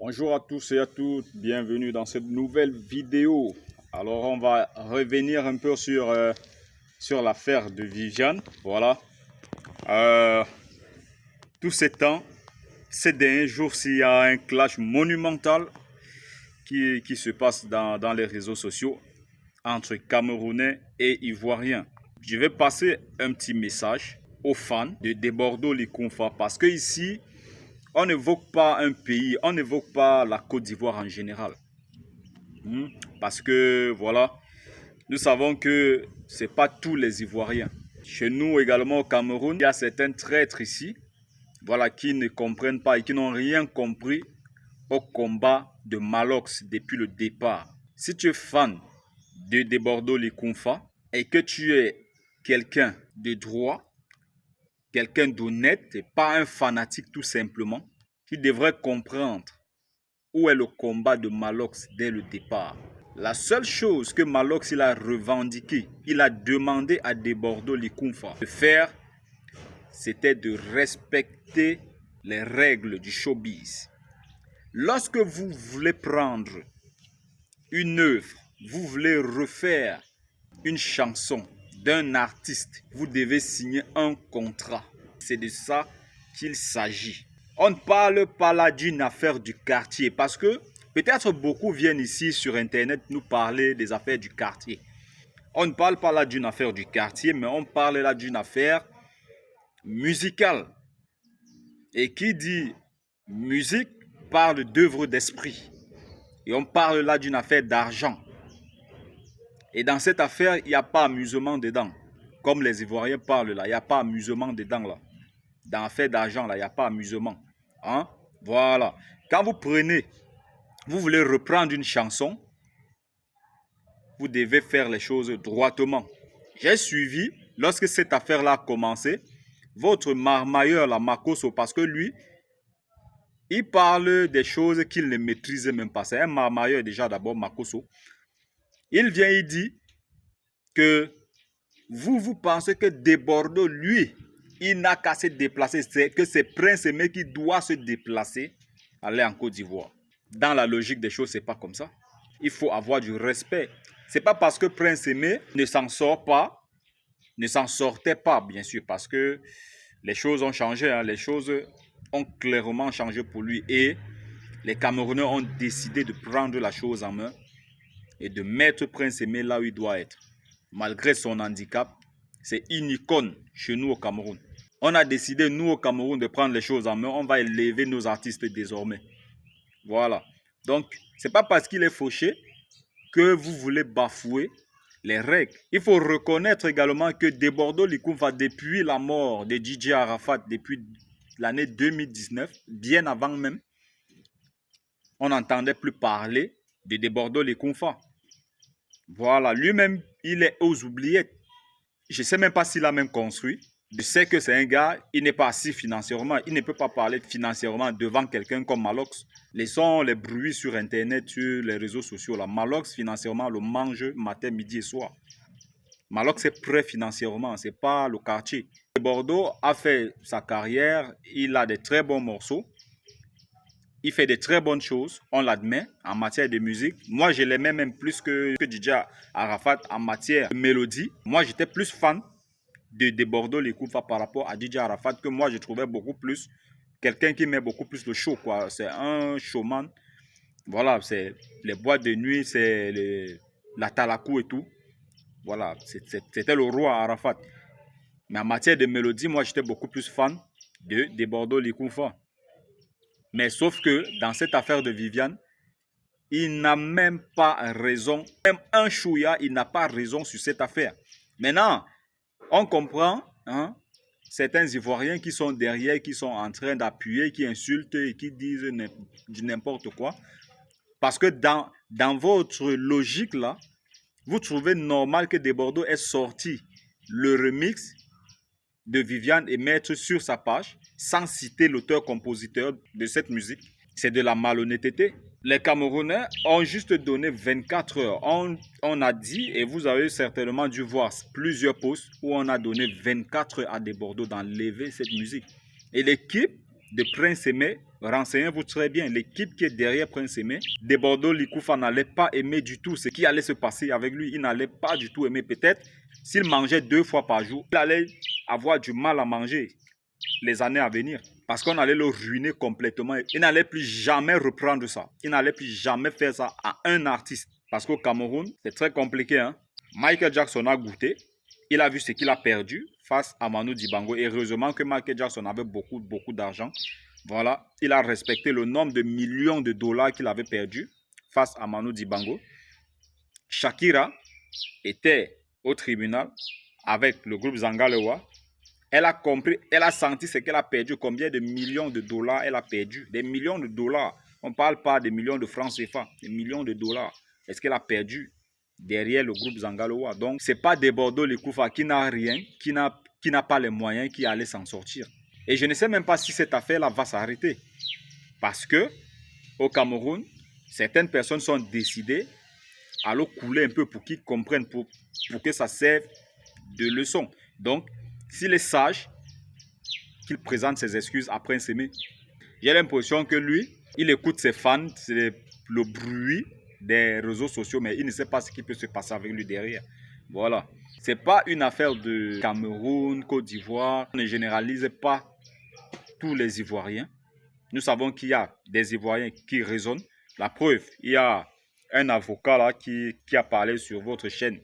Bonjour à tous et à toutes, bienvenue dans cette nouvelle vidéo. Alors on va revenir un peu sur l'affaire de Viviane. Voilà. Tous ces temps, ces derniers jours, s'il y a un clash monumental qui se passe dans les réseaux sociaux entre Camerounais et Ivoiriens. Je vais passer un petit message aux fans de Bordeaux Likonfa parce que ici, on n'évoque pas un pays, on n'évoque pas la Côte d'Ivoire en général. Parce que, voilà, nous savons que ce n'est pas tous les Ivoiriens. Chez nous également au Cameroun, il y a certains traîtres ici, voilà, qui ne comprennent pas et qui n'ont rien compris au combat de Malox depuis le départ. Si tu es fan de Bordeaux Likonfa et que tu es quelqu'un de droit, quelqu'un d'honnête et pas un fanatique tout simplement, tu devrais comprendre où est le combat de Malox dès le départ. La seule chose que Malox il a revendiqué, il a demandé à Bordeaux Likonfa de faire, c'était de respecter les règles du showbiz. Lorsque vous voulez prendre une œuvre, vous voulez refaire une chanson d'un artiste, vous devez signer un contrat. C'est de ça qu'il s'agit. On ne parle pas là d'une affaire du quartier parce que peut-être beaucoup viennent ici sur Internet nous parler des affaires du quartier. On ne parle pas là d'une affaire du quartier, mais on parle là d'une affaire musicale. Et qui dit musique parle d'œuvre d'esprit. Et on parle là d'une affaire d'argent. Et dans cette affaire, il n'y a pas amusement dedans. Comme les Ivoiriens parlent là, il n'y a pas amusement dedans là. Dans l'affaire d'argent là, il n'y a pas amusement. Hein? Voilà. Quand vous prenez, vous voulez reprendre une chanson, vous devez faire les choses droitement. J'ai suivi, lorsque cette affaire-là a commencé, votre marmailleur, la Makosso, parce que lui, il parle des choses qu'il ne maîtrise même pas. C'est un marmailleur déjà d'abord, Makosso. Il vient, il dit que vous pensez que Bordeaux, lui, il n'a qu'à se déplacer. C'est que c'est Prince Aimé qui doit se déplacer, aller en Côte d'Ivoire. Dans la logique des choses, c'est pas comme ça. Il faut avoir du respect. C'est pas parce que Prince Aimé ne s'en sort pas, ne s'en sortait pas, bien sûr, parce que les choses ont changé. Hein, les choses ont clairement changé pour lui. Et les Camerounais ont décidé de prendre la chose en main et de mettre Prince Aimé là où il doit être. Malgré son handicap, c'est une icône chez nous au Cameroun. On a décidé, nous au Cameroun, de prendre les choses en main. On va élever nos artistes désormais. Voilà. Donc, c'est pas parce qu'il est fauché que vous voulez bafouer les règles. Il faut reconnaître également que Bordeaux Likonfa, depuis la mort de DJ Arafat, depuis l'année 2019, bien avant même, on n'entendait plus parler de Bordeaux Likonfa. Voilà, lui-même, il est aux oubliettes. Je ne sais même pas s'il a même construit. Je sais que c'est un gars, il n'est pas assis financièrement. Il ne peut pas parler financièrement devant quelqu'un comme Malox. Laissons les bruits sur Internet, sur les réseaux sociaux. Là. Malox, financièrement, le mange matin, midi et soir. Malox est prêt financièrement, ce n'est pas le quartier. Bordeaux a fait sa carrière, il a des très bons morceaux. Il fait de très bonnes choses, on l'admet, en matière de musique. Moi, je l'aimais même plus que DJ Arafat en matière de mélodie. Moi, j'étais plus fan de Bordeaux Likonfa par rapport à DJ Arafat, que moi, je trouvais beaucoup plus quelqu'un qui met beaucoup plus le show, quoi. C'est un showman. Voilà, c'est les boîtes de nuit, c'est la talakou et tout. Voilà, c'était le roi Arafat. Mais en matière de mélodie, moi, j'étais beaucoup plus fan de Bordeaux Likonfa. Mais sauf que dans cette affaire de Viviane, il n'a même pas raison. Même un chouïa, il n'a pas raison sur cette affaire. Maintenant, on comprend hein, certains Ivoiriens qui sont derrière, qui sont en train d'appuyer, qui insultent et qui disent n'importe quoi. Parce que dans votre logique là, vous trouvez normal que Bordeaux ait sorti le remix de Viviane et mettre sur sa page sans citer l'auteur-compositeur de cette musique. C'est de la malhonnêteté. Les Camerounais ont juste donné 24 heures. On a dit, et vous avez certainement dû voir plusieurs posts où on a donné 24 heures à Bordeaux d'enlever cette musique. Et l'équipe de Prince Aimé, renseignez-vous très bien. L'équipe qui est derrière Prince Aimé, de Bordeaux Likoufa n'allait pas aimer du tout ce qui allait se passer avec lui. Il n'allait pas du tout aimer. Peut-être s'il mangeait 2 fois par jour, il allait avoir du mal à manger les années à venir. Parce qu'on allait le ruiner complètement. Il n'allait plus jamais reprendre ça. Il n'allait plus jamais faire ça à un artiste. Parce qu'au Cameroun, c'est très compliqué. Hein? Michael Jackson a goûté. Il a vu ce qu'il a perdu face à Manu Dibango. Et heureusement que Michael Jackson avait beaucoup d'argent. Voilà, il a respecté le nombre de millions de dollars qu'il avait perdu face à Manu Dibango. Shakira était au tribunal avec le groupe Zangalewa. Elle a compris, elle a senti ce qu'elle a perdu, combien de millions de dollars elle a perdu. Des millions de dollars. On ne parle pas des millions de francs CFA, des millions de dollars. Est-ce qu'elle a perdu derrière le groupe Zangalewa? Donc, ce n'est pas des Bordeaux Likoufa qui n'a rien, qui n'a pas les moyens, qui allait s'en sortir. Et je ne sais même pas si cette affaire-là va s'arrêter. Parce que au Cameroun, certaines personnes sont décidées à le couler un peu pour qu'ils comprennent, pour que ça serve de leçon. Donc, s'il est sage, qu'il présente ses excuses à Prince Aimé. J'ai l'impression que lui, il écoute ses fans, c'est le bruit des réseaux sociaux, mais il ne sait pas ce qui peut se passer avec lui derrière. Voilà. Ce n'est pas une affaire de Cameroun, Côte d'Ivoire. On ne généralise pas tous les Ivoiriens. Nous savons qu'il y a des Ivoiriens qui raisonnent. La preuve, il y a un avocat là qui a parlé sur votre chaîne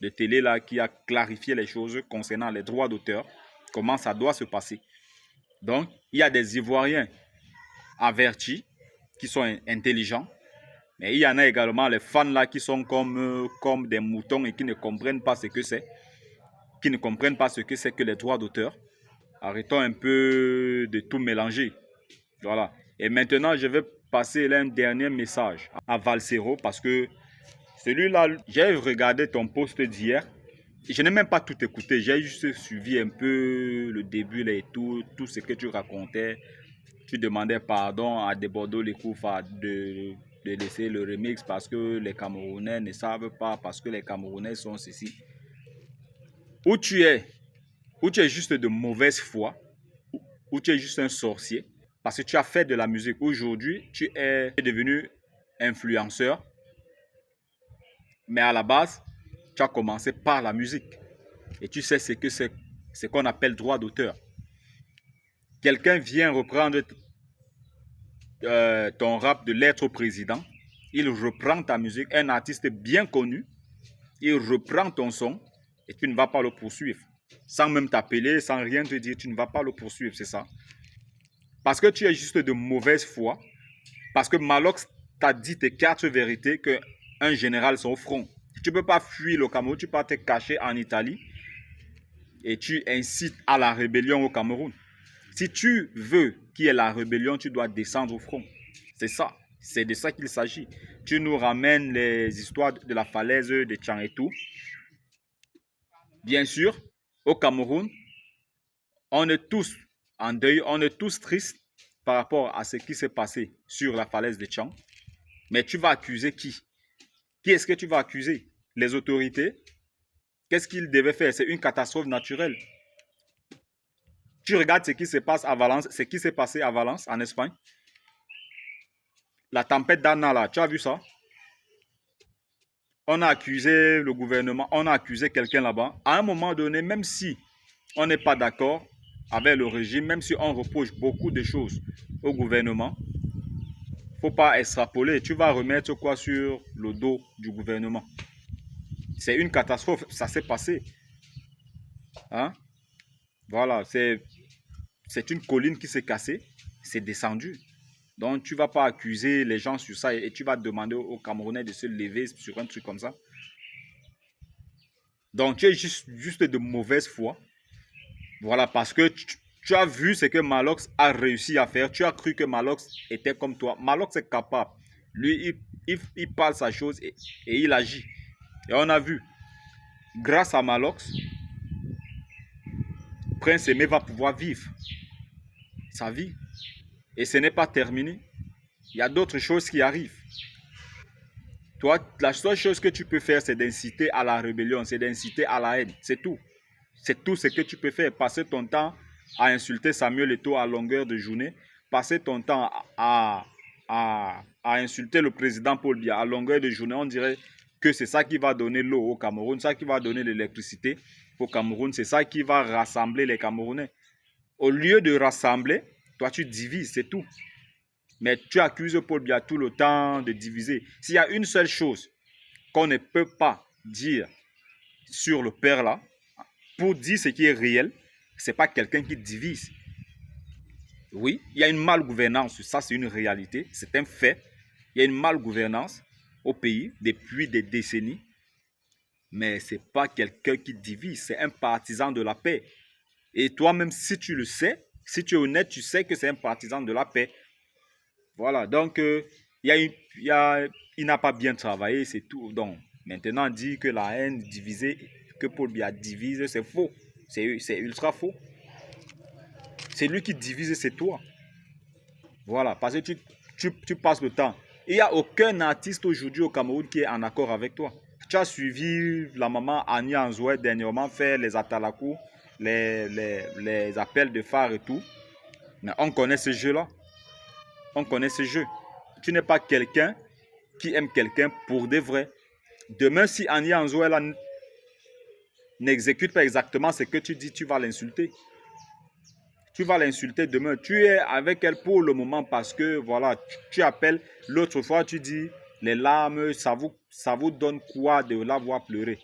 de télé là, qui a clarifié les choses concernant les droits d'auteur, comment ça doit se passer. Donc, il y a des Ivoiriens avertis, qui sont intelligents, mais il y en a également les fans là qui sont comme des moutons et qui ne comprennent pas ce que c'est, que les droits d'auteur. Arrêtons un peu de tout mélanger. Voilà. Et maintenant, je vais passer un dernier message à Valsero parce que celui-là, j'ai regardé ton post d'hier. Je n'ai même pas tout écouté. J'ai juste suivi un peu le début là, et tout ce que tu racontais. Tu demandais pardon à des Bordeaux Likoufa de laisser le remix parce que les Camerounais ne savent pas, parce que les Camerounais sont ceci. Ou tu es juste de mauvaise foi, ou tu es juste un sorcier, parce que tu as fait de la musique. Aujourd'hui, tu es devenu influenceur, mais à la base, tu as commencé par la musique. Et tu sais ce que c'est, ce qu'on appelle droit d'auteur. Quelqu'un vient reprendre ton rap de L'être au président. Il reprend ta musique, un artiste bien connu. Il reprend ton son et tu ne vas pas le poursuivre. Sans même t'appeler, sans rien te dire, tu ne vas pas le poursuivre, c'est ça. Parce que tu es juste de mauvaise foi. Parce que Malox t'a dit tes 4 vérités qu'un général sont au front. Tu ne peux pas fuir le Cameroun, tu peux pas te cacher en Italie et tu incites à la rébellion au Cameroun. Si tu veux qu'il y ait la rébellion, tu dois descendre au front. C'est ça. C'est de ça qu'il s'agit. Tu nous ramènes les histoires de la falaise de Tchan et tout. Bien sûr, au Cameroun, on est tous en deuil, on est tous tristes par rapport à ce qui s'est passé sur la falaise de Tchan. Mais tu vas accuser qui? Qui est-ce que tu vas accuser? Les autorités? Qu'est-ce qu'ils devaient faire? C'est une catastrophe naturelle. Tu regardes ce qui se passe à Valence, ce qui s'est passé à Valence, en Espagne. La tempête d'Anna, là, tu as vu ça? On a accusé le gouvernement, on a accusé quelqu'un là-bas. À un moment donné, même si on n'est pas d'accord avec le régime, même si on reproche beaucoup de choses au gouvernement, il ne faut pas extrapoler. Tu vas remettre quoi sur le dos du gouvernement? C'est une catastrophe, ça s'est passé. Hein? Voilà, c'est une colline qui s'est cassée, c'est descendu. Donc, tu ne vas pas accuser les gens sur ça et tu vas demander aux Camerounais de se lever sur un truc comme ça. Donc, tu es juste de mauvaise foi. Voilà, parce que tu as vu ce que Malox a réussi à faire. Tu as cru que Malox était comme toi. Malox est capable. Lui, il parle sa chose et il agit. Et on a vu, grâce à Malox, Prince Aimé va pouvoir vivre sa vie. Et ce n'est pas terminé. Il y a d'autres choses qui arrivent. Toi, la seule chose que tu peux faire, c'est d'inciter à la rébellion, c'est d'inciter à la haine. C'est tout. C'est tout ce que tu peux faire. Passer ton temps à insulter Samuel Eto'o à longueur de journée, passer ton temps à insulter le président Paul Biya à longueur de journée, on dirait que c'est ça qui va donner l'eau au Cameroun, ça qui va donner l'électricité au Cameroun, c'est ça qui va rassembler les Camerounais. Au lieu de rassembler, toi tu divises, c'est tout. Mais tu accuses Paul Biya tout le temps de diviser. S'il y a une seule chose qu'on ne peut pas dire sur le père là, pour dire ce qui est réel, c'est pas quelqu'un qui divise. Oui, il y a une malgouvernance, ça c'est une réalité, c'est un fait. Il y a une malgouvernance au pays depuis des décennies, mais c'est pas quelqu'un qui divise, c'est un partisan de la paix. Et toi-même, si tu le sais, si tu es honnête, tu sais que c'est un partisan de la paix. Voilà, donc il n'a pas bien travaillé, c'est tout. Donc, maintenant, dire que la haine divisée, que Paul Biya divise, c'est faux. C'est ultra faux. C'est lui qui divise, c'est toi. Voilà, parce que tu passes le temps. Il n'y a aucun artiste aujourd'hui au Cameroun qui est en accord avec toi. Tu as suivi la maman Annie Anzoué dernièrement faire les atalakou, les appels de phare et tout. Mais on connaît ce jeu-là. On connaît ce jeu. Tu n'es pas quelqu'un qui aime quelqu'un pour de vrai. Demain, si Annie Anzoué n'exécute pas exactement ce que tu dis, tu vas l'insulter. Tu vas l'insulter demain. Tu es avec elle pour le moment parce que, voilà, tu appelles. L'autre fois, tu dis, les larmes, ça vous donne quoi de la voir pleurer?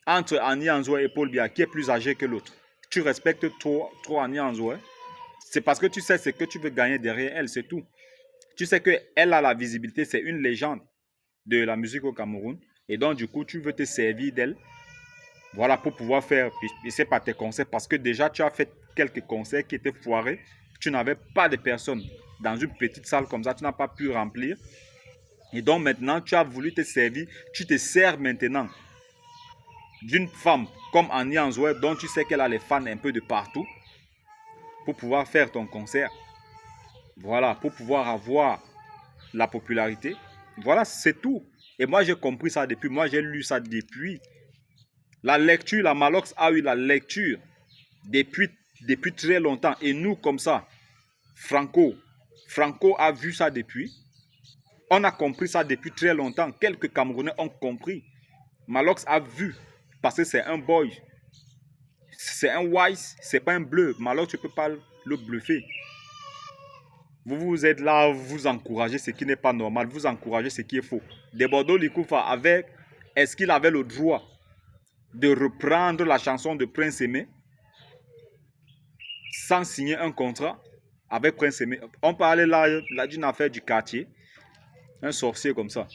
Entre Annie Anzoué et Paul Biya, qui est plus âgé que l'autre? Tu respectes trop Annie Anzoué. C'est parce que tu sais ce que tu veux gagner derrière elle, c'est tout. Tu sais qu'elle a la visibilité, c'est une légende de la musique au Cameroun. Et donc, du coup, tu veux te servir d'elle. Voilà, pour pouvoir faire, je ne sais pas, tes concerts. Parce que déjà, tu as fait quelques concerts qui étaient foirés. Tu n'avais pas de personnes dans une petite salle comme ça. Tu n'as pas pu remplir. Et donc, maintenant, tu as voulu te servir. Tu te sers maintenant d'une femme comme Annie Anzoué, dont tu sais qu'elle a les fans un peu de partout, pour pouvoir faire ton concert. Voilà, pour pouvoir avoir la popularité. Voilà, c'est tout. Et moi, j'ai compris ça depuis. Moi, j'ai lu ça depuis. La lecture, la Malox a eu la lecture depuis très longtemps. Et nous, comme ça, Franco a vu ça depuis. On a compris ça depuis très longtemps. Quelques Camerounais ont compris. Malox a vu. Parce que c'est un boy. C'est un wise, c'est pas un bleu. Malox, tu ne peux pas le bluffer. Vous êtes là, vous encouragez ce qui n'est pas normal. Vous encouragez ce qui est faux. Debordo Likoufa, est-ce qu'il avait le droit de reprendre la chanson de Prince Aimé sans signer un contrat avec Prince Aimé? On parlait là d'une affaire du quartier, un sorcier comme ça.